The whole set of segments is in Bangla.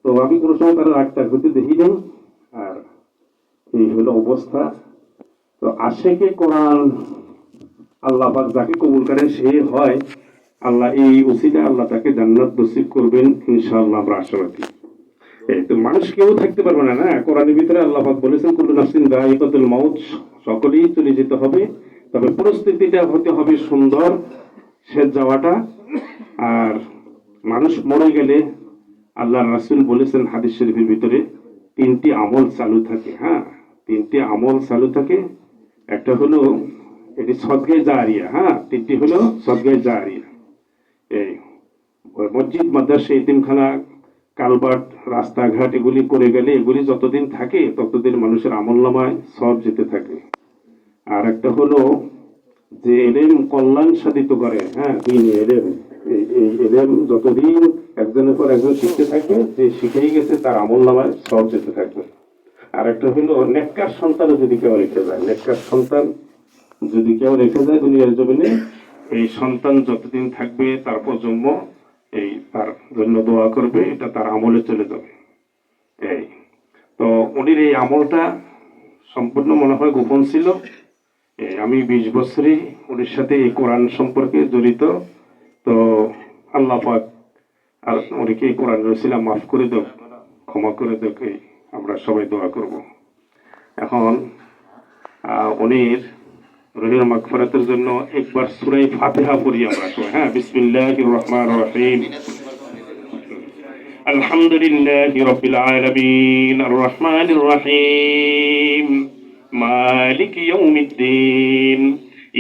তো আমি কোনো সময় তারা রাগ টাগ হতে দেখি নাই। আর এই হলো অবস্থা। তো আশেকে কোরআন আল্লাহ পাক যাকে কবুল করেন সে হয়, আল্লাহ এই উসিলা আল্লাহ তাকে জান্নাত নসিব করবেন ইনশাআল্লাহ, আমরা আশাবাদী। এই তো মানুষ কেউ থাকতে পারবে না, না কোরআনের ভিতরে আল্লাহ পাক বলেছেন কুল্লু নাফসিন যায়িকাতুল মাউত, সকলেই চলে যেতে হবে, তবে পরিস্থিতিটা হতে হবে সুন্দর, শেষ যাওয়াটা। আর মানুষ মরে গেলে আল্লাহর রাসূল বলেছেন হাদিস শরীফের ভিতরে তিনটি আমল চালু থাকে। হ্যাঁ, তিনটি আমল চালু থাকে। একটা হলো এটি সদকায়ে জারিয়া। হ্যাঁ, তিনটি হলো সদকায়ে জারিয়া। এই মসজিদ, মাদ্রাসা, এতিমখানা, কালবাট, রাস্তাঘাট এগুলি করে গেলে এগুলি যতদিন থাকে ততদিন মানুষের আমলনামায় সব যেতে থাকে। আর একটা হলো যে এলেম কল্যাণ সাধিত করে। হ্যাঁ, দিন এলেম, এই এলেম যতদিন একজনের পর একজন শিখতে থাকবে, যে শিখেই গেছে তার আমলনামায় সব যেতে থাকবে। আর একটা হলো নেককার সন্তান যদি কেউ রেখে যায়, নেককার সন্তান যদি কেউ রেখে যায় দুনিয়ার জমিনে, এই সন্তান যতদিন থাকবে তার প্রজন্ম এই তার জন্য দোয়া করবে, এটা তার আমলে চলে যাবে। এই তো উনির এই আমলটা সম্পূর্ণ মনে হয় গোপন ছিল। আমি 20 বছরই উনির সাথে এই কোরআন সম্পর্কে জড়িত। তো আল্লাহ পাক আর উনিকে এই কোরআন রসিলা মাফ করে দাও, ক্ষমা করে দাও, আমরা সবাই দোয়া করব। এখন উনির রুহের মাগফিরাতের জন্য একবার সূরা ফাতিহা পড়ি আমরা সবাই। হ্যাঁ, বিসমিল্লাহির রহমানির রহিম। আলহামদুলিল্লাহি রাব্বিল আলামিন আর রহমানির রহিম মালিকি ইয়াউমিদ্দিন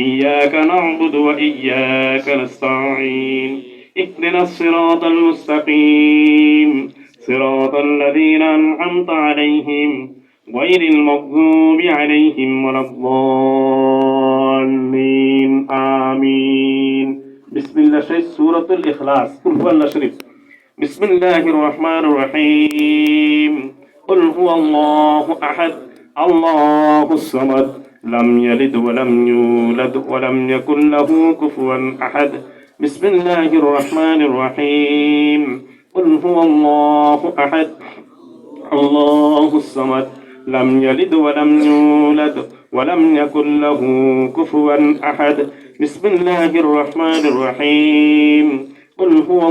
ইয়াকা না'বুদু ওয়া ইয়াকা নাস্তাঈন ইহদিনাস সিরাতাল মুস্তাকিম সিরাতাল লাযীনা আন'আমতা আলাইহিম গায়রিল মাগযুবি আলাইহিম ওয়ালাদ-দাল্লিন আমিন। বিসমিল্লাহ। সূরাতুল ইখলাস, কুল হুয়াল্লাহু শরীফ। বিসমিল্লাহির রহমানির রহিম। কুল হুয়াল্লাহু আহাদ আল্লাহুস সামাদ লাম ইয়ালিদ ওয়া লাম ইউলাদ ওয়া লাম ইয়াকুল লাহু কুফুয়ান আহাদ। বিসমিল্লাহির রহমানির রহিম। কুল হুয়াল্লাহু আহাদ আল্লাহুস সামাদ লাম ইয়ালিদ ওয়া লাম ইউলাদ ওয়া লাম ইয়াকুল লাহু কুফুয়ান আহাদ। বিসমিল্লাহির রহমানির রহিম। কুল